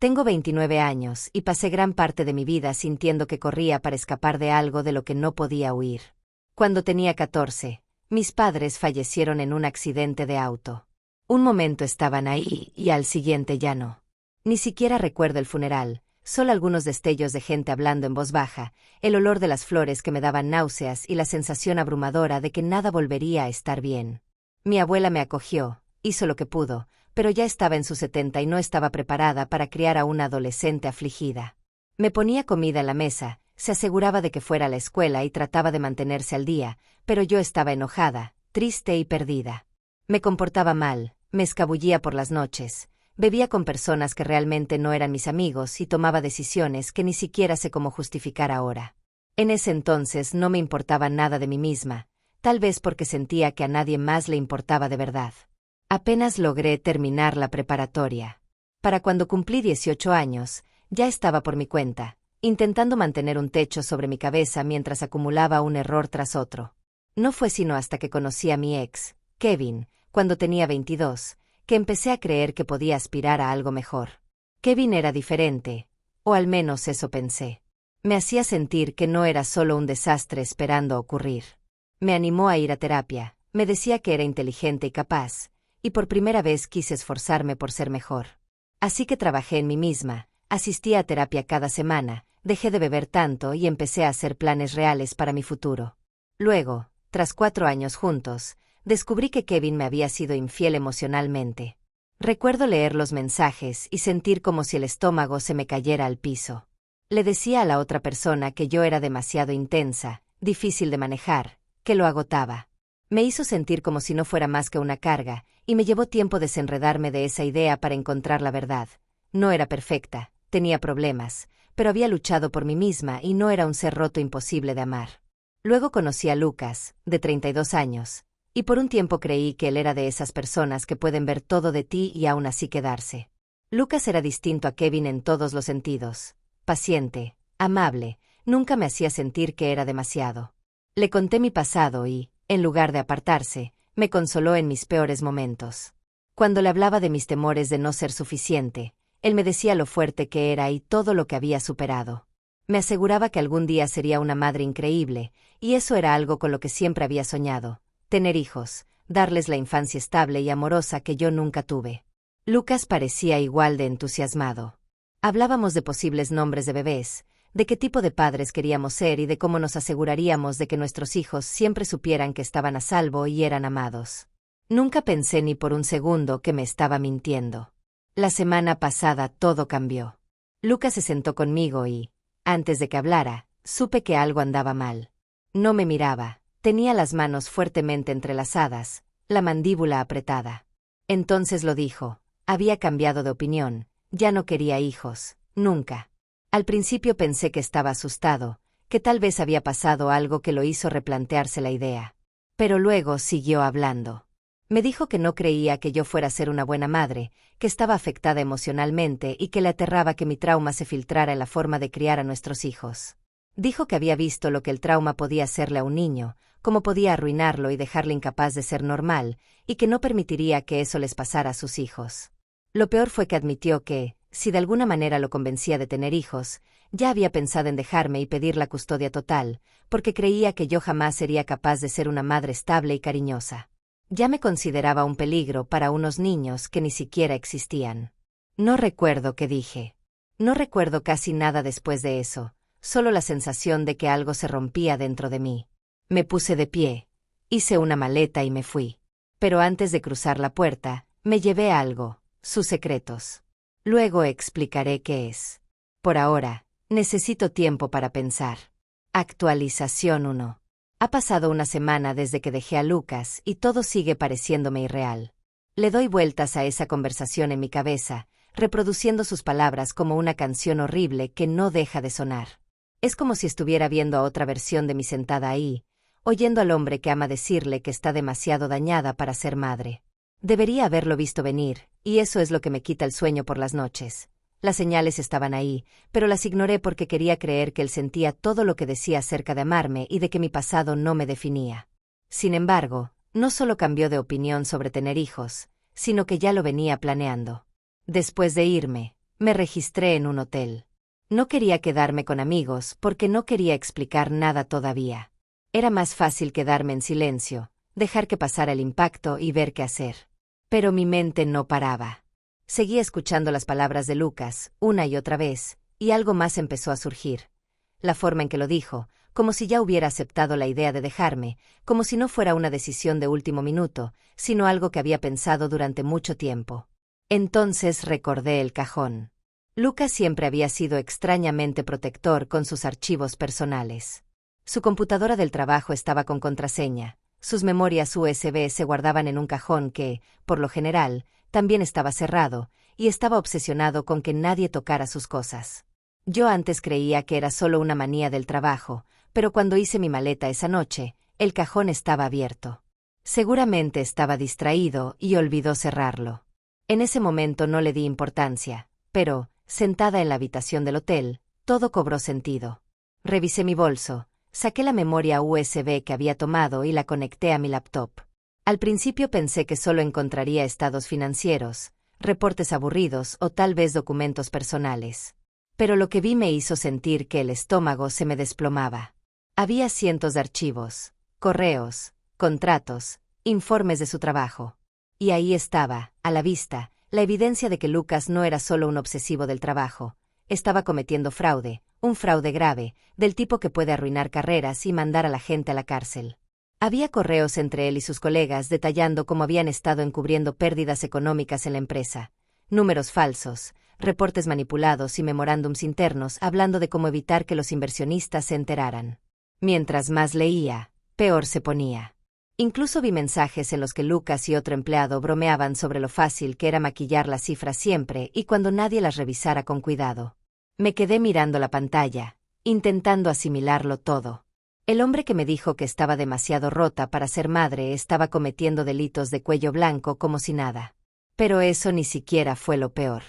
Tengo 29 años y pasé gran parte de mi vida sintiendo que corría para escapar de algo de lo que no podía huir. Cuando tenía 14, mis padres fallecieron en un accidente de auto. Un momento estaban ahí y al siguiente ya no. Ni siquiera recuerdo el funeral, solo algunos destellos de gente hablando en voz baja, el olor de las flores que me daban náuseas y la sensación abrumadora de que nada volvería a estar bien. Mi abuela me acogió, hizo lo que pudo, pero ya estaba en sus 70 y no estaba preparada para criar a una adolescente afligida. Me ponía comida en la mesa, se aseguraba de que fuera a la escuela y trataba de mantenerse al día, pero yo estaba enojada, triste y perdida. Me comportaba mal, me escabullía por las noches, bebía con personas que realmente no eran mis amigos y tomaba decisiones que ni siquiera sé cómo justificar ahora. En ese entonces no me importaba nada de mí misma, tal vez porque sentía que a nadie más le importaba de verdad. Apenas logré terminar la preparatoria. Para cuando cumplí 18 años, ya estaba por mi cuenta, intentando mantener un techo sobre mi cabeza mientras acumulaba un error tras otro. No fue sino hasta que conocí a mi ex, Kevin, cuando tenía 22, que empecé a creer que podía aspirar a algo mejor. Kevin era diferente, o al menos eso pensé. Me hacía sentir que no era solo un desastre esperando ocurrir. Me animó a ir a terapia, me decía que era inteligente y capaz, y por primera vez quise esforzarme por ser mejor. Así que trabajé en mí misma, asistí a terapia cada semana, dejé de beber tanto y empecé a hacer planes reales para mi futuro. Luego, tras 4 años juntos, descubrí que Kevin me había sido infiel emocionalmente. Recuerdo leer los mensajes y sentir como si el estómago se me cayera al piso. Le decía a la otra persona que yo era demasiado intensa, difícil de manejar, que lo agotaba. Me hizo sentir como si no fuera más que una carga, y me llevó tiempo desenredarme de esa idea para encontrar la verdad. No era perfecta, tenía problemas, pero había luchado por mí misma y no era un ser roto imposible de amar. Luego conocí a Lucas, de 32 años, y por un tiempo creí que él era de esas personas que pueden ver todo de ti y aún así quedarse. Lucas era distinto a Kevin en todos los sentidos. Paciente, amable, nunca me hacía sentir que era demasiado. Le conté mi pasado y, en lugar de apartarse, me consoló en mis peores momentos. Cuando le hablaba de mis temores de no ser suficiente, él me decía lo fuerte que era y todo lo que había superado. Me aseguraba que algún día sería una madre increíble, y eso era algo con lo que siempre había soñado: tener hijos, darles la infancia estable y amorosa que yo nunca tuve. Lucas parecía igual de entusiasmado. Hablábamos de posibles nombres de bebés, de qué tipo de padres queríamos ser y de cómo nos aseguraríamos de que nuestros hijos siempre supieran que estaban a salvo y eran amados. Nunca pensé ni por un segundo que me estaba mintiendo. La semana pasada todo cambió. Lucas se sentó conmigo y, antes de que hablara, supe que algo andaba mal. No me miraba, tenía las manos fuertemente entrelazadas, la mandíbula apretada. Entonces lo dijo: había cambiado de opinión, ya no quería hijos, nunca. Al principio pensé que estaba asustado, que tal vez había pasado algo que lo hizo replantearse la idea. Pero luego siguió hablando. Me dijo que no creía que yo fuera a ser una buena madre, que estaba afectada emocionalmente y que le aterraba que mi trauma se filtrara en la forma de criar a nuestros hijos. Dijo que había visto lo que el trauma podía hacerle a un niño, cómo podía arruinarlo y dejarle incapaz de ser normal, y que no permitiría que eso les pasara a sus hijos. Lo peor fue que admitió que, si de alguna manera lo convencía de tener hijos, ya había pensado en dejarme y pedir la custodia total, porque creía que yo jamás sería capaz de ser una madre estable y cariñosa. Ya me consideraba un peligro para unos niños que ni siquiera existían. No recuerdo qué dije. No recuerdo casi nada después de eso, solo la sensación de que algo se rompía dentro de mí. Me puse de pie, hice una maleta y me fui. Pero antes de cruzar la puerta, me llevé algo, sus secretos. Luego explicaré qué es. Por ahora, necesito tiempo para pensar. Actualización 1. Ha pasado una semana desde que dejé a Lucas y todo sigue pareciéndome irreal. Le doy vueltas a esa conversación en mi cabeza, reproduciendo sus palabras como una canción horrible que no deja de sonar. Es como si estuviera viendo a otra versión de mí sentada ahí, oyendo al hombre que ama decirle que está demasiado dañada para ser madre. Debería haberlo visto venir, y eso es lo que me quita el sueño por las noches. Las señales estaban ahí, pero las ignoré porque quería creer que él sentía todo lo que decía acerca de amarme y de que mi pasado no me definía. Sin embargo, no solo cambió de opinión sobre tener hijos, sino que ya lo venía planeando. Después de irme, Me registré en un hotel. No quería quedarme con amigos porque no quería explicar nada todavía. Era más fácil quedarme en silencio, dejar que pasara el impacto y ver qué hacer. Pero mi mente no paraba. Seguía escuchando las palabras de Lucas, una y otra vez, y algo más empezó a surgir. La forma en que lo dijo, como si ya hubiera aceptado la idea de dejarme, como si no fuera una decisión de último minuto, sino algo que había pensado durante mucho tiempo. Entonces recordé el cajón. Lucas siempre había sido extrañamente protector con sus archivos personales. Su computadora del trabajo estaba con contraseña, sus memorias USB se guardaban en un cajón que, por lo general, también estaba cerrado, y estaba obsesionado con que nadie tocara sus cosas. Yo antes creía que era solo una manía del trabajo, pero cuando hice mi maleta esa noche, el cajón estaba abierto. Seguramente estaba distraído y olvidó cerrarlo. En ese momento no le di importancia, pero, sentada en la habitación del hotel, todo cobró sentido. Revisé mi bolso, saqué la memoria USB que había tomado y la conecté a mi laptop. Al principio pensé que solo encontraría estados financieros, reportes aburridos o tal vez documentos personales. Pero lo que vi me hizo sentir que el estómago se me desplomaba. Había cientos de archivos, correos, contratos, informes de su trabajo. Y ahí estaba, a la vista, la evidencia de que Lucas no era solo un obsesivo del trabajo. Estaba cometiendo fraude, un fraude grave, del tipo que puede arruinar carreras y mandar a la gente a la cárcel. Había correos entre él y sus colegas detallando cómo habían estado encubriendo pérdidas económicas en la empresa, números falsos, reportes manipulados y memorándums internos hablando de cómo evitar que los inversionistas se enteraran. Mientras más leía, peor se ponía. Incluso vi mensajes en los que Lucas y otro empleado bromeaban sobre lo fácil que era maquillar las cifras siempre y cuando nadie las revisara con cuidado. Me quedé mirando la pantalla, intentando asimilarlo todo. El hombre que me dijo que estaba demasiado rota para ser madre estaba cometiendo delitos de cuello blanco como si nada. Pero eso ni siquiera fue lo peor.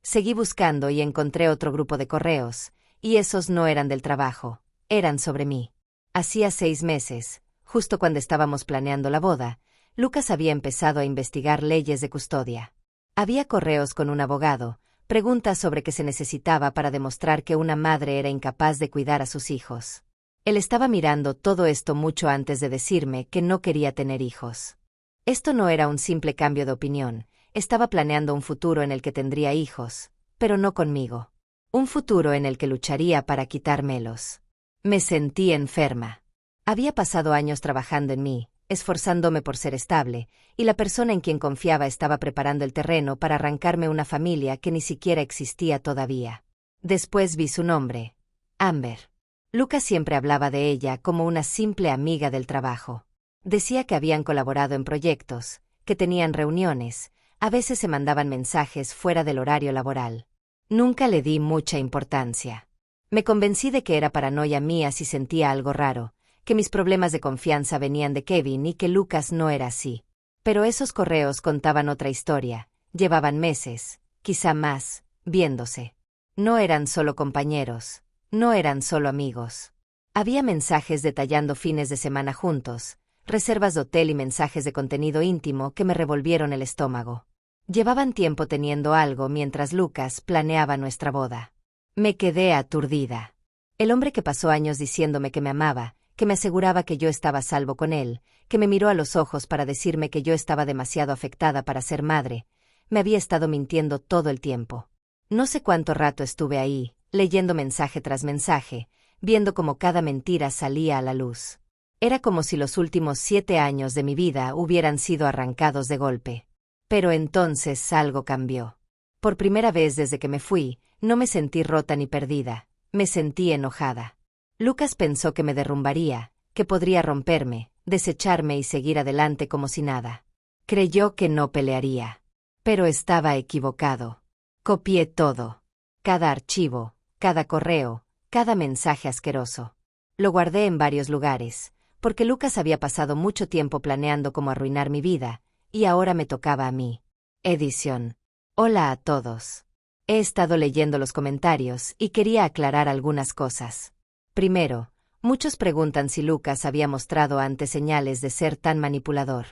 Seguí buscando y encontré otro grupo de correos, y esos no eran del trabajo, eran sobre mí. Hacía 6 meses, justo cuando estábamos planeando la boda, Lucas había empezado a investigar leyes de custodia. Había correos con un abogado, preguntas sobre qué se necesitaba para demostrar que una madre era incapaz de cuidar a sus hijos. Él estaba mirando todo esto mucho antes de decirme que no quería tener hijos. Esto no era un simple cambio de opinión, estaba planeando un futuro en el que tendría hijos, pero no conmigo. Un futuro en el que lucharía para quitármelos. Me sentí enferma. Había pasado años trabajando en mí, esforzándome por ser estable, y la persona en quien confiaba estaba preparando el terreno para arrancarme una familia que ni siquiera existía todavía. Después vi su nombre, Amber. Lucas siempre hablaba de ella como una simple amiga del trabajo. Decía que habían colaborado en proyectos, que tenían reuniones, a veces se mandaban mensajes fuera del horario laboral. Nunca le di mucha importancia. Me convencí de que era paranoia mía si sentía algo raro, que mis problemas de confianza venían de Kevin y que Lucas no era así. Pero esos correos contaban otra historia, llevaban meses, quizá más, viéndose. No eran solo compañeros, no eran solo amigos. Había mensajes detallando fines de semana juntos, reservas de hotel y mensajes de contenido íntimo que me revolvieron el estómago. Llevaban tiempo teniendo algo mientras Lucas planeaba nuestra boda. Me quedé aturdida. El hombre que pasó años diciéndome que me amaba, que me aseguraba que yo estaba a salvo con él, que me miró a los ojos para decirme que yo estaba demasiado afectada para ser madre, me había estado mintiendo todo el tiempo. No sé cuánto rato estuve ahí, leyendo mensaje tras mensaje, viendo cómo cada mentira salía a la luz. Era como si los últimos 7 años de mi vida hubieran sido arrancados de golpe. Pero entonces algo cambió. Por primera vez desde que me fui, no me sentí rota ni perdida, me sentí enojada. Lucas pensó que me derrumbaría, que podría romperme, desecharme y seguir adelante como si nada. Creyó que no pelearía. Pero estaba equivocado. Copié todo. Cada archivo, cada correo, cada mensaje asqueroso. Lo guardé en varios lugares, porque Lucas había pasado mucho tiempo planeando cómo arruinar mi vida, y ahora me tocaba a mí. Edición. Hola a todos. He estado leyendo los comentarios y quería aclarar algunas cosas. Primero, muchos preguntan si Lucas había mostrado antes señales de ser tan manipulador.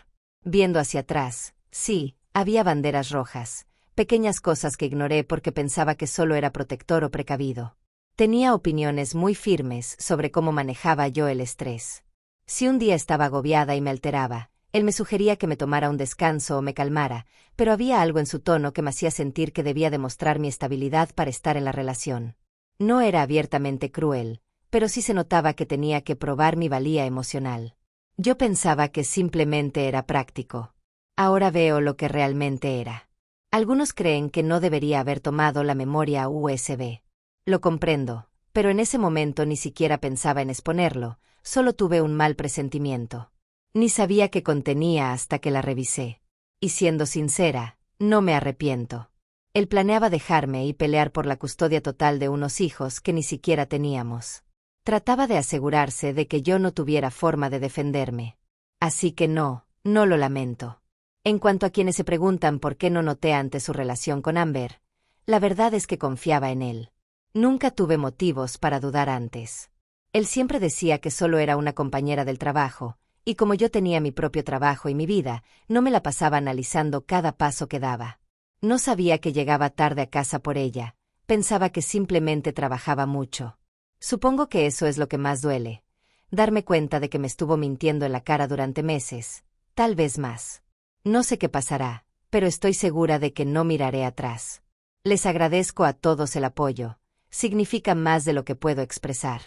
Viendo hacia atrás, sí, había banderas rojas, pequeñas cosas que ignoré porque pensaba que solo era protector o precavido. Tenía opiniones muy firmes sobre cómo manejaba yo el estrés. Si un día estaba agobiada y me alteraba, él me sugería que me tomara un descanso o me calmara, pero había algo en su tono que me hacía sentir que debía demostrar mi estabilidad para estar en la relación. No era abiertamente cruel, pero sí se notaba que tenía que probar mi valía emocional. Yo pensaba que simplemente era práctico. Ahora veo lo que realmente era. Algunos creen que no debería haber tomado la memoria USB. Lo comprendo, pero en ese momento ni siquiera pensaba en exponerlo, solo tuve un mal presentimiento. Ni sabía qué contenía hasta que la revisé. Y siendo sincera, no me arrepiento. Él planeaba dejarme y pelear por la custodia total de unos hijos que ni siquiera teníamos. Trataba de asegurarse de que yo no tuviera forma de defenderme. Así que no lo lamento. En cuanto a quienes se preguntan por qué no noté antes su relación con Amber, la verdad es que confiaba en él. Nunca tuve motivos para dudar antes. Él siempre decía que solo era una compañera del trabajo, y como yo tenía mi propio trabajo y mi vida, no me la pasaba analizando cada paso que daba. No sabía que llegaba tarde a casa por ella, pensaba que simplemente trabajaba mucho. Supongo que eso es lo que más duele, darme cuenta de que me estuvo mintiendo en la cara durante meses, tal vez más. No sé qué pasará, pero estoy segura de que no miraré atrás. Les agradezco a todos el apoyo, significa más de lo que puedo expresar.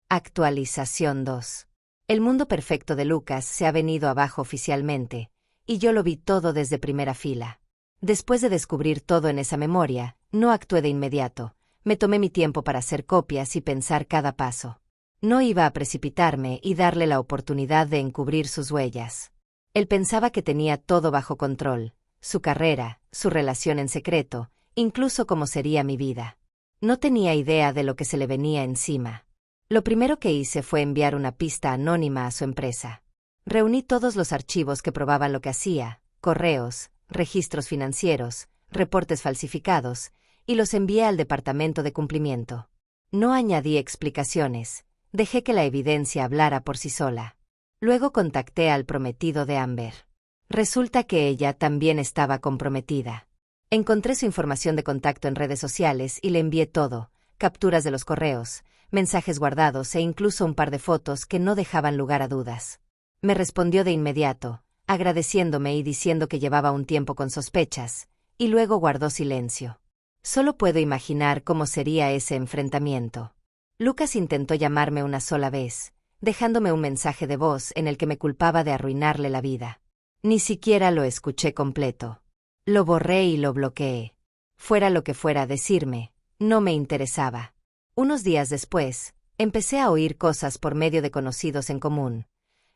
Actualización 2. El mundo perfecto de Lucas se ha venido abajo oficialmente, y yo lo vi todo desde primera fila. Después de descubrir todo en esa memoria, no actué de inmediato, me tomé mi tiempo para hacer copias y pensar cada paso. No iba a precipitarme y darle la oportunidad de encubrir sus huellas. Él pensaba que tenía todo bajo control, su carrera, su relación en secreto, incluso cómo sería mi vida. No tenía idea de lo que se le venía encima. Lo primero que hice fue enviar una pista anónima a su empresa. Reuní todos los archivos que probaban lo que hacía, correos, registros financieros, reportes falsificados, y los envié al departamento de cumplimiento. No añadí explicaciones, dejé que la evidencia hablara por sí sola. Luego contacté al prometido de Amber. Resulta que ella también estaba comprometida. Encontré su información de contacto en redes sociales y le envié todo, capturas de los correos, mensajes guardados e incluso un par de fotos que no dejaban lugar a dudas. Me respondió de inmediato, agradeciéndome y diciendo que llevaba un tiempo con sospechas, y luego guardó silencio. Solo puedo imaginar cómo sería ese enfrentamiento. Lucas intentó llamarme una sola vez, dejándome un mensaje de voz en el que me culpaba de arruinarle la vida. Ni siquiera lo escuché completo. Lo borré y lo bloqueé. Fuera lo que fuera a decirme, no me interesaba. Unos días después, empecé a oír cosas por medio de conocidos en común.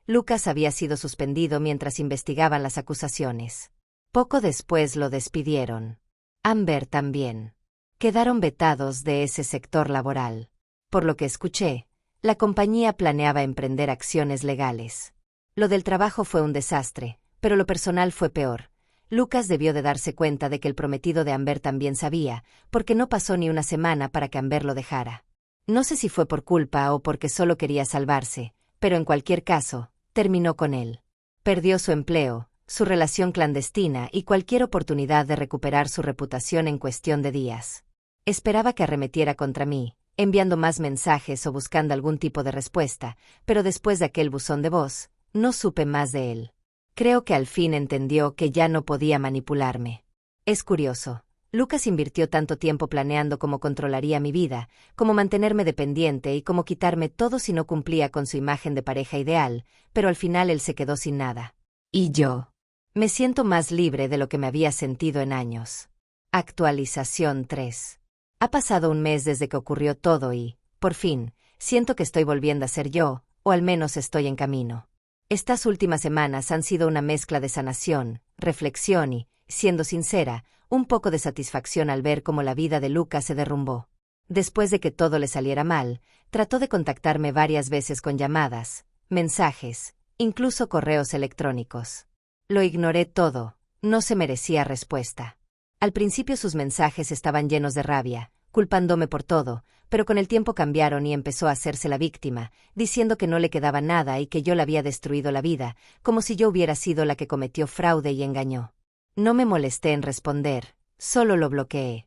Lucas había sido suspendido mientras investigaban las acusaciones. Poco después lo despidieron. Amber también. Quedaron vetados de ese sector laboral. Por lo que escuché, la compañía planeaba emprender acciones legales. Lo del trabajo fue un desastre, pero lo personal fue peor. Lucas debió de darse cuenta de que el prometido de Amber también sabía, porque no pasó ni una semana para que Amber lo dejara. No sé si fue por culpa o porque solo quería salvarse, pero en cualquier caso, terminó con él. Perdió su empleo, su relación clandestina y cualquier oportunidad de recuperar su reputación en cuestión de días. Esperaba que arremetiera contra mí, enviando más mensajes o buscando algún tipo de respuesta, pero después de aquel buzón de voz, no supe más de él. Creo que al fin entendió que ya no podía manipularme. Es curioso, Lucas invirtió tanto tiempo planeando cómo controlaría mi vida, cómo mantenerme dependiente y cómo quitarme todo si no cumplía con su imagen de pareja ideal, pero al final él se quedó sin nada. Y yo. Me siento más libre de lo que me había sentido en años. Actualización 3. Ha pasado un mes desde que ocurrió todo y, por fin, siento que estoy volviendo a ser yo, o al menos estoy en camino. Estas últimas semanas han sido una mezcla de sanación, reflexión y, siendo sincera, un poco de satisfacción al ver cómo la vida de Lucas se derrumbó. Después de que todo le saliera mal, trató de contactarme varias veces con llamadas, mensajes, incluso correos electrónicos. Lo ignoré todo, no se merecía respuesta. Al principio sus mensajes estaban llenos de rabia, culpándome por todo, pero con el tiempo cambiaron y empezó a hacerse la víctima, diciendo que no le quedaba nada y que yo le había destruido la vida, como si yo hubiera sido la que cometió fraude y engañó. No me molesté en responder, Solo lo bloqueé.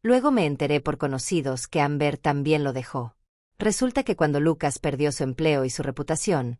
Luego me enteré por conocidos que Amber también lo dejó. Resulta que cuando Lucas perdió su empleo y su reputación,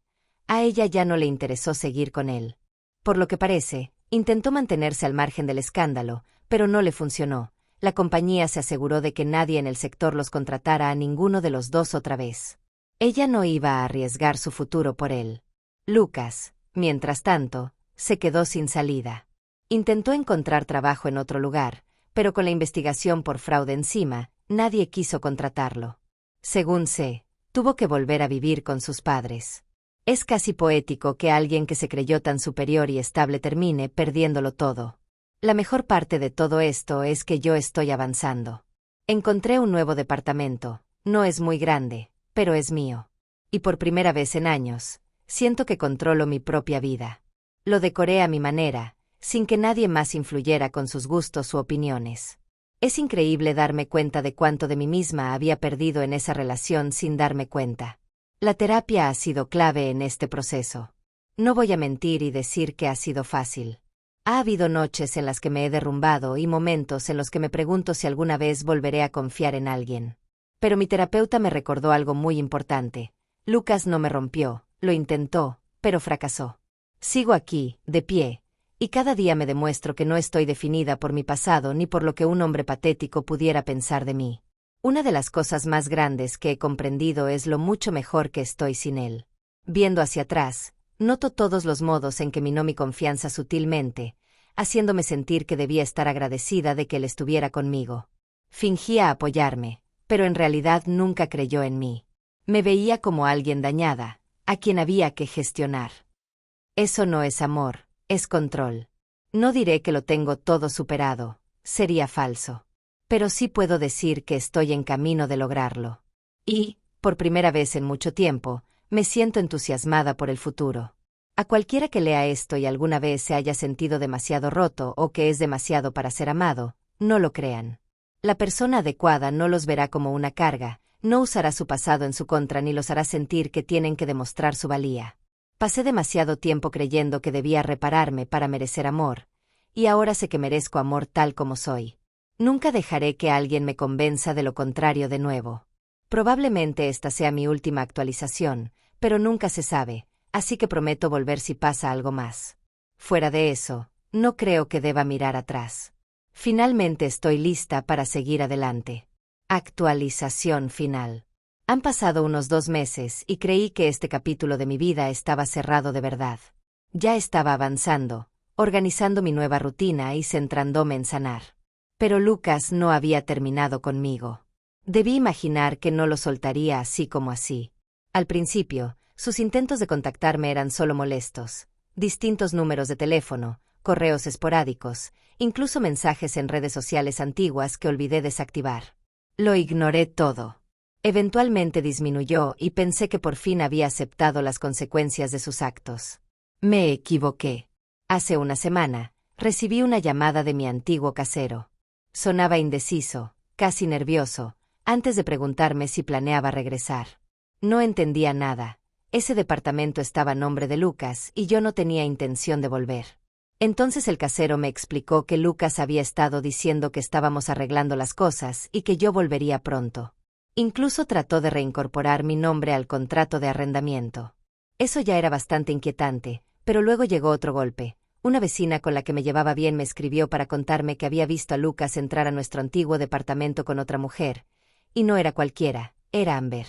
a ella ya no le interesó seguir con él. Por lo que parece, intentó mantenerse al margen del escándalo, pero no le funcionó. La compañía se aseguró de que nadie en el sector los contratara a ninguno de los dos otra vez. Ella no iba a arriesgar su futuro por él. Lucas, mientras tanto, se quedó sin salida. Intentó encontrar trabajo en otro lugar, pero con la investigación por fraude encima, nadie quiso contratarlo. Según sé, tuvo que volver a vivir con sus padres. Es casi poético que alguien que se creyó tan superior y estable termine perdiéndolo todo. La mejor parte de todo esto es que yo estoy avanzando. Encontré un nuevo departamento, no es muy grande, pero es mío. Y por primera vez en años, siento que controlo mi propia vida. Lo decoré a mi manera, sin que nadie más influyera con sus gustos u opiniones. Es increíble darme cuenta de cuánto de mí misma había perdido en esa relación sin darme cuenta. La terapia ha sido clave en este proceso. No voy a mentir y decir que ha sido fácil. Ha habido noches en las que me he derrumbado y momentos en los que me pregunto si alguna vez volveré a confiar en alguien. Pero mi terapeuta me recordó algo muy importante. Lucas no me rompió, lo intentó, pero fracasó. Sigo aquí, de pie, y cada día me demuestro que no estoy definida por mi pasado ni por lo que un hombre patético pudiera pensar de mí. Una de las cosas más grandes que he comprendido es lo mucho mejor que estoy sin él. Viendo hacia atrás, noto todos los modos en que minó mi confianza sutilmente, haciéndome sentir que debía estar agradecida de que él estuviera conmigo. Fingía apoyarme, pero en realidad nunca creyó en mí. Me veía como alguien dañada, a quien había que gestionar. Eso no es amor, es control. No diré que lo tengo todo superado, sería falso. Pero sí puedo decir que estoy en camino de lograrlo. Y, por primera vez en mucho tiempo, me siento entusiasmada por el futuro. A cualquiera que lea esto y alguna vez se haya sentido demasiado roto o que es demasiado para ser amado, no lo crean. La persona adecuada no los verá como una carga, no usará su pasado en su contra ni los hará sentir que tienen que demostrar su valía. Pasé demasiado tiempo creyendo que debía repararme para merecer amor, y ahora sé que merezco amor tal como soy. Nunca dejaré que alguien me convenza de lo contrario de nuevo. Probablemente esta sea mi última actualización, pero nunca se sabe, así que prometo volver si pasa algo más. Fuera de eso, no creo que deba mirar atrás. Finalmente estoy lista para seguir adelante. Actualización final. Han pasado unos 2 meses y creí que este capítulo de mi vida estaba cerrado de verdad. Ya estaba avanzando, organizando mi nueva rutina y centrándome en sanar. Pero Lucas no había terminado conmigo. Debí imaginar que no lo soltaría así como así. Al principio, sus intentos de contactarme eran solo molestos. Distintos números de teléfono, correos esporádicos, incluso mensajes en redes sociales antiguas que olvidé desactivar. Lo ignoré todo. Eventualmente disminuyó y pensé que por fin había aceptado las consecuencias de sus actos. Me equivoqué. Hace una semana, recibí una llamada de mi antiguo casero. Sonaba indeciso, casi nervioso, antes de preguntarme si planeaba regresar. No entendía nada. Ese departamento estaba a nombre de Lucas y yo no tenía intención de volver. Entonces el casero me explicó que Lucas había estado diciendo que estábamos arreglando las cosas y que yo volvería pronto. Incluso trató de reincorporar mi nombre al contrato de arrendamiento. Eso ya era bastante inquietante, pero luego llegó otro golpe. Una vecina con la que me llevaba bien me escribió para contarme que había visto a Lucas entrar a nuestro antiguo departamento con otra mujer. Y no era cualquiera, era Amber.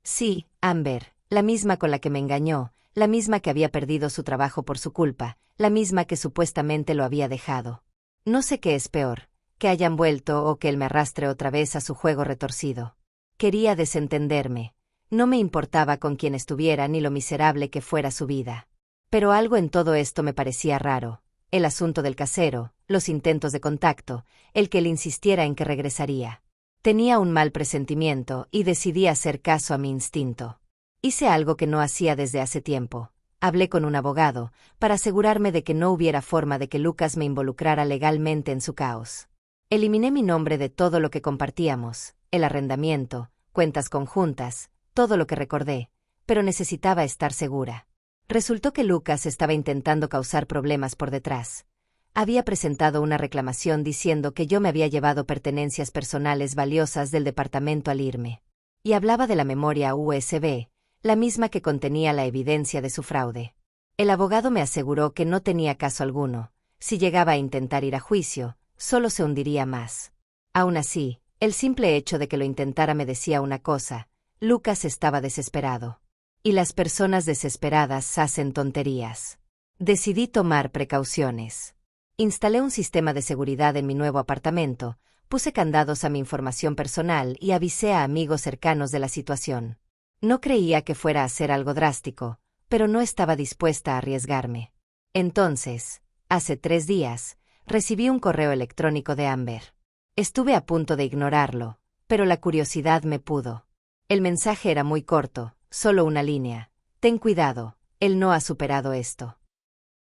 Sí, Amber, la misma con la que me engañó, la misma que había perdido su trabajo por su culpa, la misma que supuestamente lo había dejado. No sé qué es peor, que hayan vuelto o que él me arrastre otra vez a su juego retorcido. Quería desentenderme. No me importaba con quién estuviera ni lo miserable que fuera su vida. Pero algo en todo esto me parecía raro. El asunto del casero, los intentos de contacto, el que él insistiera en que regresaría. Tenía un mal presentimiento y decidí hacer caso a mi instinto. Hice algo que no hacía desde hace tiempo. Hablé con un abogado, para asegurarme de que no hubiera forma de que Lucas me involucrara legalmente en su caos. Eliminé mi nombre de todo lo que compartíamos, el arrendamiento, cuentas conjuntas, todo lo que recordé, pero necesitaba estar segura. Resultó que Lucas estaba intentando causar problemas por detrás. había presentado una reclamación diciendo que yo me había llevado pertenencias personales valiosas del departamento al irme. Y hablaba de la memoria USB, la misma que contenía la evidencia de su fraude. El abogado me aseguró que no tenía caso alguno. Si llegaba a intentar ir a juicio, solo se hundiría más. Aún así, el simple hecho de que lo intentara me decía una cosa: Lucas estaba desesperado. Y las personas desesperadas hacen tonterías. Decidí tomar precauciones. Instalé un sistema de seguridad en mi nuevo apartamento, puse candados a mi información personal y avisé a amigos cercanos de la situación. No creía que fuera a ser algo drástico, pero no estaba dispuesta a arriesgarme. Entonces, hace 3 días, recibí un correo electrónico de Amber. Estuve a punto de ignorarlo, pero la curiosidad me pudo. El mensaje era muy corto, solo una línea: ten cuidado, él no ha superado esto.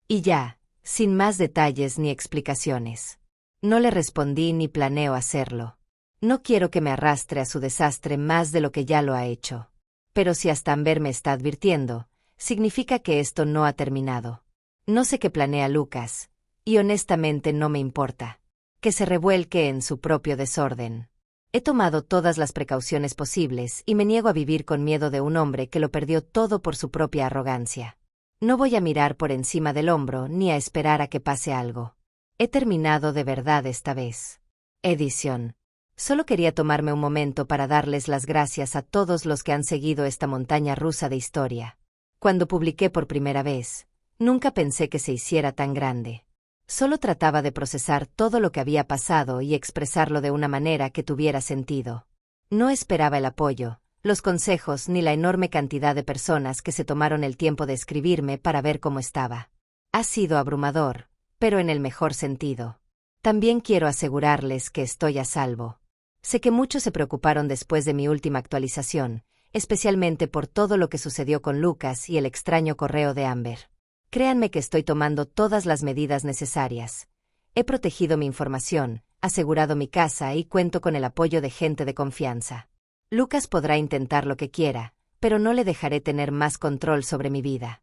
Y ya, sin más detalles ni explicaciones. No le respondí ni planeo hacerlo. No quiero que me arrastre a su desastre más de lo que ya lo ha hecho. Pero si hasta Amber me está advirtiendo, significa que esto no ha terminado. No sé qué planea Lucas, y honestamente no me importa. Que se revuelque en su propio desorden. He tomado todas las precauciones posibles y me niego a vivir con miedo de un hombre que lo perdió todo por su propia arrogancia. No voy a mirar por encima del hombro ni a esperar a que pase algo. He terminado de verdad esta vez. Edición. Solo quería tomarme un momento para darles las gracias a todos los que han seguido esta montaña rusa de historia. Cuando publiqué por primera vez, nunca pensé que se hiciera tan grande. Solo trataba de procesar todo lo que había pasado y expresarlo de una manera que tuviera sentido. No esperaba el apoyo, los consejos ni la enorme cantidad de personas que se tomaron el tiempo de escribirme para ver cómo estaba. Ha sido abrumador, pero en el mejor sentido. También quiero asegurarles que estoy a salvo. Sé que muchos se preocuparon después de mi última actualización, especialmente por todo lo que sucedió con Lucas y el extraño correo de Amber. Créanme que estoy tomando todas las medidas necesarias. He protegido mi información, asegurado mi casa y cuento con el apoyo de gente de confianza. Lucas podrá intentar lo que quiera, pero no le dejaré tener más control sobre mi vida.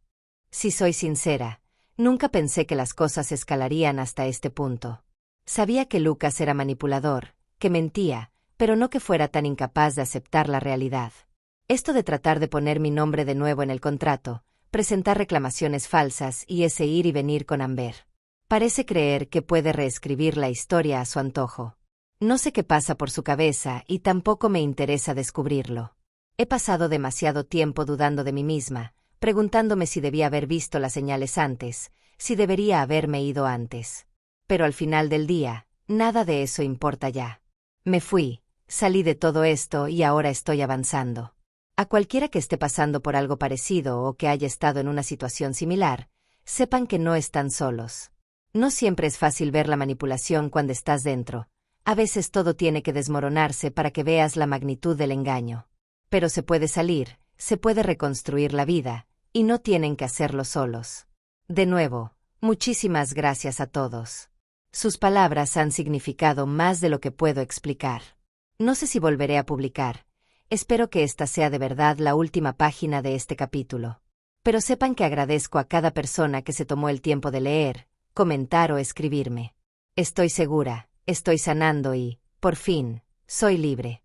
Si soy sincera, nunca pensé que las cosas escalarían hasta este punto. Sabía que Lucas era manipulador, que mentía, pero no que fuera tan incapaz de aceptar la realidad. Esto de tratar de poner mi nombre de nuevo en el contrato, presentar reclamaciones falsas y ese ir y venir con Amber. Parece creer que puede reescribir la historia a su antojo. No sé qué pasa por su cabeza y tampoco me interesa descubrirlo. He pasado demasiado tiempo dudando de mí misma, preguntándome si debía haber visto las señales antes, si debería haberme ido antes. Pero al final del día, nada de eso importa ya. Me fui, salí de todo esto y ahora estoy avanzando. A cualquiera que esté pasando por algo parecido o que haya estado en una situación similar, sepan que no están solos. No siempre es fácil ver la manipulación cuando estás dentro. A veces todo tiene que desmoronarse para que veas la magnitud del engaño. Pero se puede salir, se puede reconstruir la vida, y no tienen que hacerlo solos. De nuevo, muchísimas gracias a todos. Sus palabras han significado más de lo que puedo explicar. No sé si volveré a publicar. Espero que esta sea de verdad la última página de este capítulo. Pero sepan que agradezco a cada persona que se tomó el tiempo de leer, comentar o escribirme. Estoy segura, estoy sanando y, por fin, soy libre.